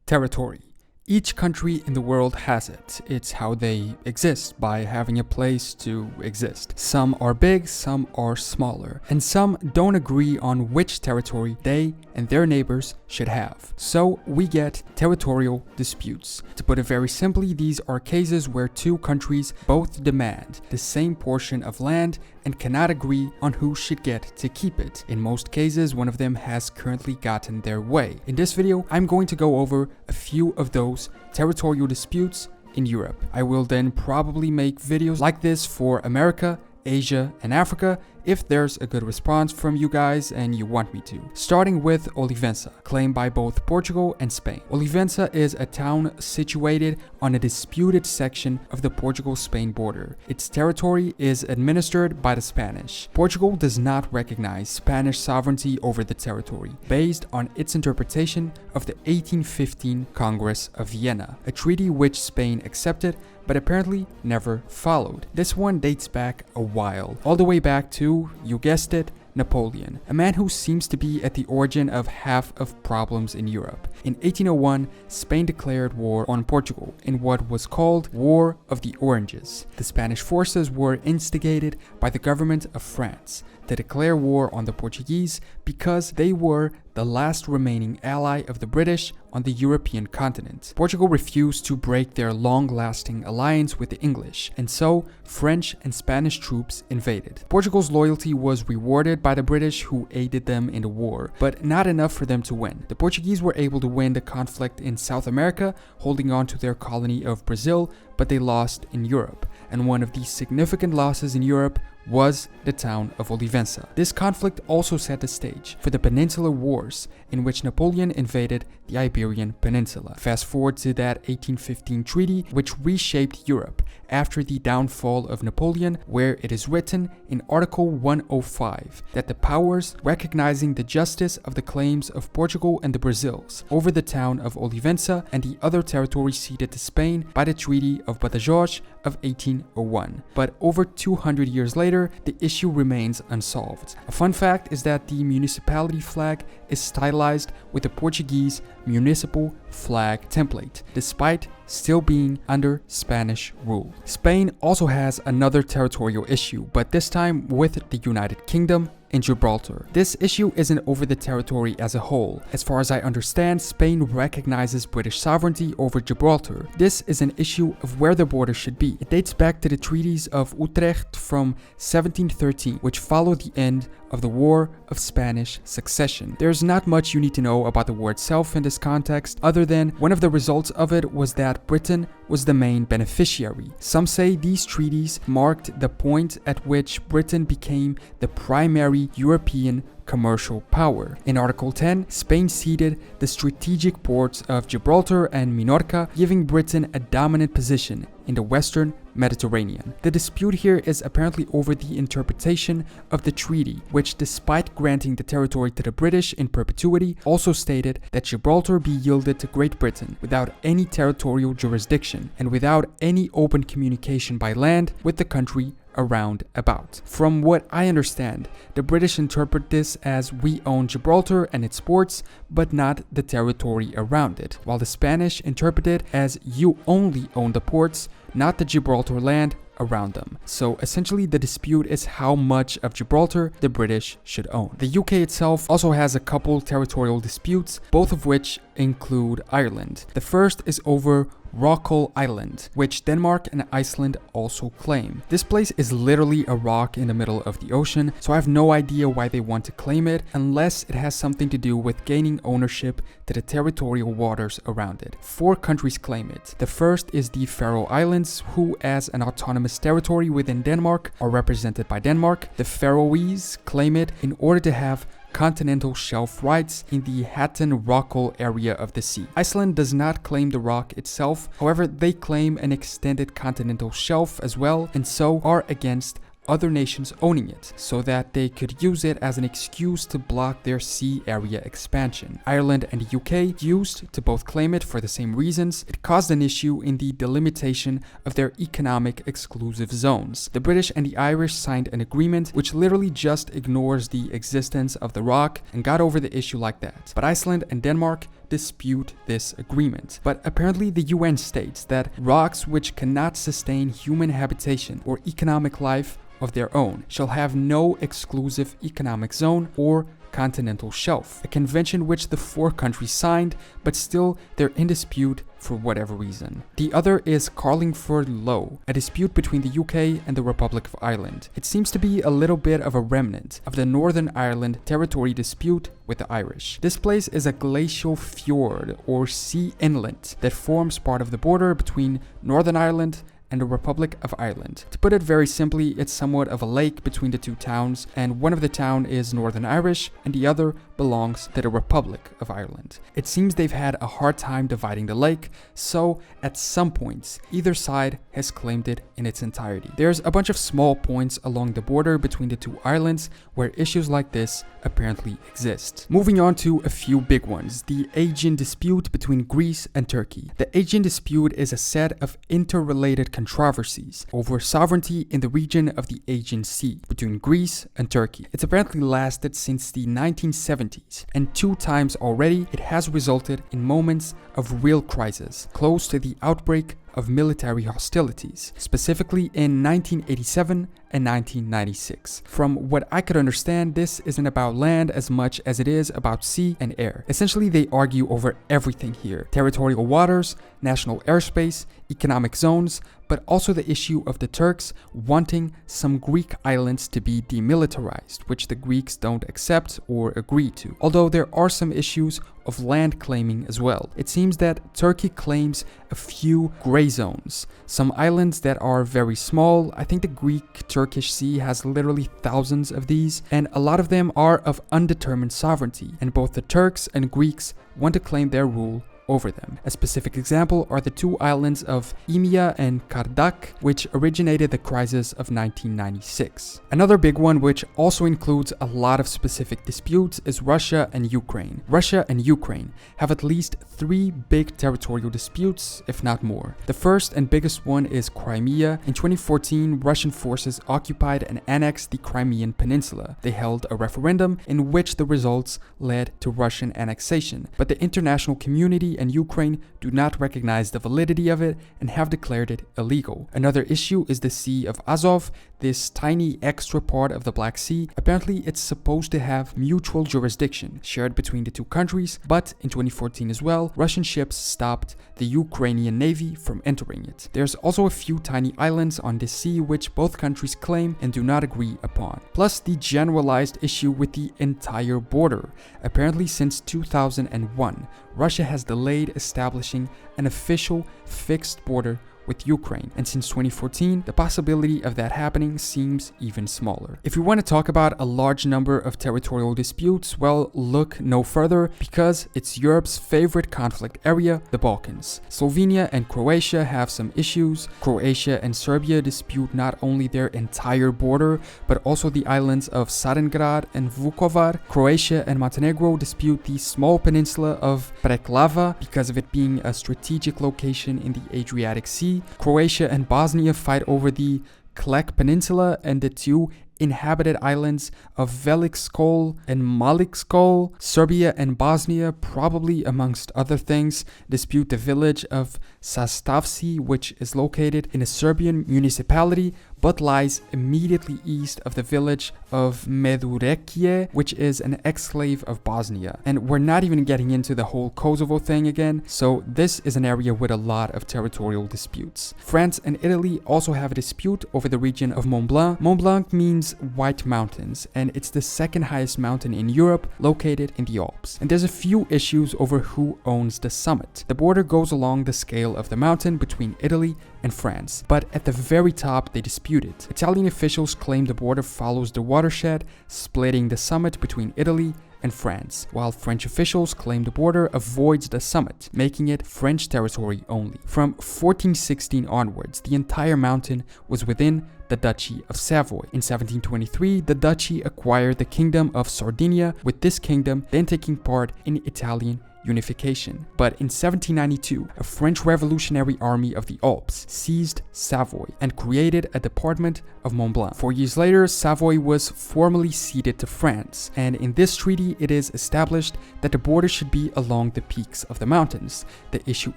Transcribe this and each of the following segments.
Territory. Each country in the world has it. It's how they exist, by having a place to exist. Some are big, some are smaller, and some don't agree on which territory they and their neighbors should have. So we get territorial disputes. To put it very simply, these are cases where two countries both demand the same portion of land and cannot agree on who should get to keep it. In most cases, one of them has currently gotten their way. In this video, I'm going to go over a few of those territorial disputes in Europe. I will then probably make videos like this for America, Asia, and Africa if there's a good response from you guys and you want me to. Starting with Olivensa, claimed by both Portugal and Spain. Olivensa is a town situated on a disputed section of the Portugal-Spain border. Its territory is administered by the Spanish. Portugal does not recognize Spanish sovereignty over the territory, based on its interpretation of the 1815 Congress of Vienna, a treaty which Spain accepted but apparently never followed. This one dates back a while, all the way back to, you guessed it, Napoleon, a man who seems to be at the origin of half of problems in Europe. In 1801, Spain declared war on Portugal in what was called War of the Oranges. The Spanish forces were instigated by the government of France to declare war on the Portuguese because they were the last remaining ally of the British on the European continent. Portugal refused to break their long-lasting alliance with the English, and so French and Spanish troops invaded. Portugal's loyalty was rewarded by the British, who aided them in the war, but not enough for them to win. The Portuguese were able to win the conflict in South America, holding on to their colony of Brazil, but they lost in Europe, and one of these significant losses in Europe was the town of Olivensa. This conflict also set the stage for the Peninsular Wars, in which Napoleon invaded the Iberian Peninsula. Fast forward to that 1815 treaty, which reshaped Europe after the downfall of Napoleon, where it is written in Article 105 that the powers recognizing the justice of the claims of Portugal and the Brazils over the town of Olivensa and the other territories ceded to Spain by the Treaty of Badajoz of 1801. But over 200 years later, the issue remains unsolved. A fun fact is that the municipality flag is stylized with the Portuguese municipal flag template, despite still being under Spanish rule. Spain also has another territorial issue, but this time with the United Kingdom in Gibraltar. This issue isn't over the territory as a whole. As far as I understand, Spain recognizes British sovereignty over Gibraltar. This is an issue of where the border should be. It dates back to the treaties of Utrecht from 1713, which followed the end of the War of Spanish Succession. There's not much you need to know about the war itself in this context, other than one of the results of it was that Britain was the main beneficiary. Some say these treaties marked the point at which Britain became the primary European commercial power. In Article 10, Spain ceded the strategic ports of Gibraltar and Minorca, giving Britain a dominant position in the Western Mediterranean. The dispute here is apparently over the interpretation of the treaty, which, despite granting the territory to the British in perpetuity, also stated that Gibraltar be yielded to Great Britain without any territorial jurisdiction and without any open communication by land with the country around about. From what I understand, the British interpret this as we own Gibraltar and its ports, but not the territory around it, while the Spanish interpret it as you only own the ports, not the Gibraltar land around them. So essentially the dispute is how much of Gibraltar the British should own. The UK itself also has a couple territorial disputes, both of which include Ireland. The first is over Rockall Island, which Denmark and Iceland also claim. This place is literally a rock in the middle of the ocean, so I have no idea why they want to claim it unless it has something to do with gaining ownership to the territorial waters around it. 4 countries claim it. The first is the Faroe Islands, who as an autonomous territory within Denmark are represented by Denmark. The Faroese claim it in order to have continental shelf rights in the Hatton-Rockall area of the sea. Iceland does not claim the rock itself, however they claim an extended continental shelf as well, and so are against other nations owning it, so that they could use it as an excuse to block their sea area expansion. Ireland and the UK used to both claim it for the same reasons. It caused an issue in the delimitation of their economic exclusive zones. The British and the Irish signed an agreement which literally just ignores the existence of the rock and got over the issue like that. But Iceland and Denmark dispute this agreement. But apparently the UN states that rocks which cannot sustain human habitation or economic life of their own shall have no exclusive economic zone or continental shelf, a convention which the 4 countries signed, but still they're in dispute for whatever reason. The other is Carlingford Low, a dispute between the UK and the Republic of Ireland. It seems to be a little bit of a remnant of the Northern Ireland territory dispute with the Irish. This place is a glacial fjord or sea inlet that forms part of the border between Northern Ireland and the Republic of Ireland. To put it very simply, it's somewhat of a lake between the 2 towns, and one of the town is Northern Irish and the other belongs to the Republic of Ireland. It seems they've had a hard time dividing the lake, so at some points either side has claimed it in its entirety. There's a bunch of small points along the border between the 2 islands where issues like this apparently exist. Moving on to a few big ones. The Aegean dispute between Greece and Turkey. The Aegean dispute is a set of interrelated controversies over sovereignty in the region of the Aegean Sea between Greece and Turkey. It's apparently lasted since the 1970s, and 2 times already it has resulted in moments of real crisis, close to the outbreak of military hostilities, specifically in 1987 and 1996. From what I could understand, this isn't about land as much as it is about sea and air. Essentially, they argue over everything here: territorial waters, national airspace, economic zones, but also the issue of the Turks wanting some Greek islands to be demilitarized, which the Greeks don't accept or agree to. Although there are some issues of land claiming as well. It seems that Turkey claims a few gray zones, some islands that are very small. I think the Greek-Turkish Sea has literally thousands of these, and a lot of them are of undetermined sovereignty, and both the Turks and Greeks want to claim their rule over them. A specific example are the 2 islands of Emia and Kardak, which originated the crisis of 1996. Another big one, which also includes a lot of specific disputes, is Russia and Ukraine. Russia and Ukraine have at least 3 big territorial disputes, if not more. The first and biggest one is Crimea. In 2014, Russian forces occupied and annexed the Crimean Peninsula. They held a referendum in which the results led to Russian annexation, but the international community and Ukraine do not recognize the validity of it and have declared it illegal. Another issue is the Sea of Azov, this tiny extra part of the Black Sea. Apparently, it's supposed to have mutual jurisdiction shared between the 2 countries, but in 2014 as well, Russian ships stopped the Ukrainian Navy from entering it. There's also a few tiny islands on this sea which both countries claim and do not agree upon. Plus the generalized issue with the entire border. Apparently, since 2001, Russia has delayed establishing an official fixed border with Ukraine, and since 2014, the possibility of that happening seems even smaller. If you want to talk about a large number of territorial disputes, well, look no further, because it's Europe's favorite conflict area, the Balkans. Slovenia and Croatia have some issues. Croatia and Serbia dispute not only their entire border, but also the islands of Caringrad and Vukovar. Croatia and Montenegro dispute the small peninsula of Preklava because of it being a strategic location in the Adriatic Sea. Croatia and Bosnia fight over the Klek Peninsula and the 2 inhabited islands of Velikskol and Malikskol. Serbia and Bosnia, probably amongst other things, dispute the village of Sastavci, which is located in a Serbian municipality but lies immediately east of the village of Medurekije, which is an exclave of Bosnia. And we're not even getting into the whole Kosovo thing again, so this is an area with a lot of territorial disputes. France and Italy also have a dispute over the region of Montblanc. Montblanc means White Mountains, and it's the 2nd highest mountain in Europe, located in the Alps. And there's a few issues over who owns the summit. The border goes along the scale of the mountain between Italy and France, but at the very top they dispute it. Italian officials claim the border follows the watershed, splitting the summit between Italy and France, while French officials claim the border avoids the summit, making it French territory only. From 1416 onwards, the entire mountain was within the Duchy of Savoy. In 1723, the duchy acquired the Kingdom of Sardinia, with this kingdom then taking part in Italian unification. But in 1792, a French revolutionary army of the Alps seized Savoy and created a department of Montblanc. 4 years later, Savoy was formally ceded to France, and in this treaty it is established that the border should be along the peaks of the mountains. The issue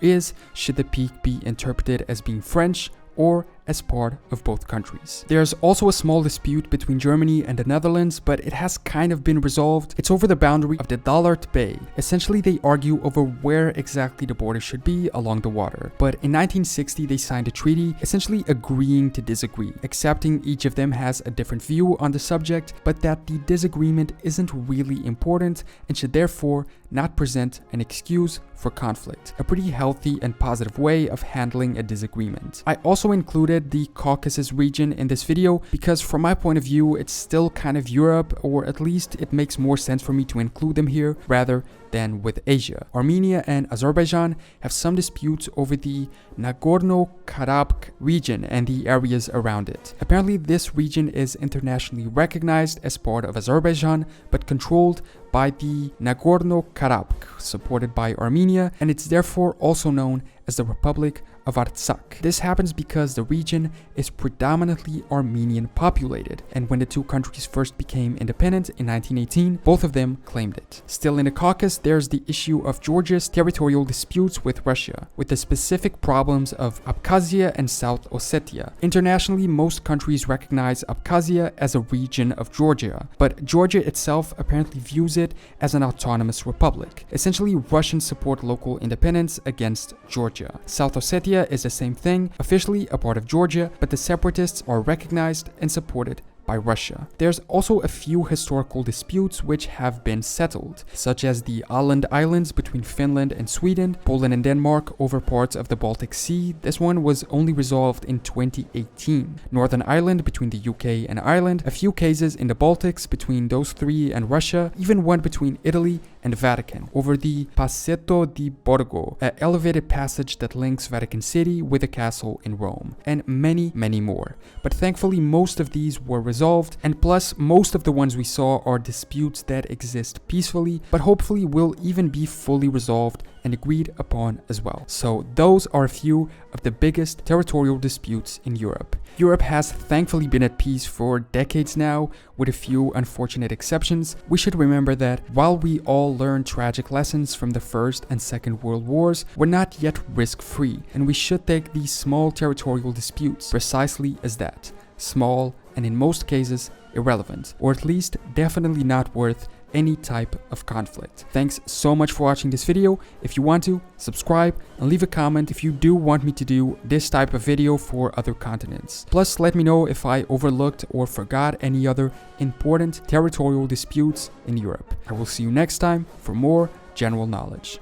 is, should the peak be interpreted as being French or as part of both countries? There's also a small dispute between Germany and the Netherlands, but it has kind of been resolved. It's over the boundary of the Dollard Bay. Essentially, they argue over where exactly the border should be along the water. But in 1960, they signed a treaty, essentially agreeing to disagree, accepting each of them has a different view on the subject, but that the disagreement isn't really important and should therefore not present an excuse for conflict. A pretty healthy and positive way of handling a disagreement. I also included the Caucasus region in this video because from my point of view, it's still kind of Europe, or at least it makes more sense for me to include them here rather than with Asia. Armenia and Azerbaijan have some disputes over the Nagorno-Karabakh region and the areas around it. Apparently, this region is internationally recognized as part of Azerbaijan, but controlled by the Nagorno-Karabakh, supported by Armenia, and it's therefore also known as the Republic of Artsakh. This happens because the region is predominantly Armenian populated, and when the two countries first became independent in 1918, both of them claimed it. Still in the Caucasus, there's the issue of Georgia's territorial disputes with Russia, with the specific problems of Abkhazia and South Ossetia. Internationally, most countries recognize Abkhazia as a region of Georgia, but Georgia itself apparently views it as an autonomous republic. Essentially, Russians support local independence against Georgia. South Ossetia is the same thing, officially a part of Georgia, but the separatists are recognized and supported by Russia. There's also a few historical disputes which have been settled, such as the Åland Islands between Finland and Sweden, Poland and Denmark over parts of the Baltic Sea. This one was only resolved in 2018. Northern Ireland between the UK and Ireland, a few cases in the Baltics between those three and Russia, even one between Italy and the Vatican over the Passetto di Borgo, an elevated passage that links Vatican City with a castle in Rome, and many, many more. But thankfully, most of these were resolved, and plus, most of the ones we saw are disputes that exist peacefully, but hopefully will even be fully resolved and agreed upon as well. So those are a few of the biggest territorial disputes in Europe. Europe has thankfully been at peace for decades now, with a few unfortunate exceptions. We should remember that while we all learn tragic lessons from the First and Second World Wars, we're not yet risk-free, and we should take these small territorial disputes precisely as that. Small, and in most cases, irrelevant, or at least definitely not worth any type of conflict. Thanks so much for watching this video. If you want to, subscribe and leave a comment if you do want me to do this type of video for other continents. Plus, let me know if I overlooked or forgot any other important territorial disputes in Europe. I will see you next time for more general knowledge.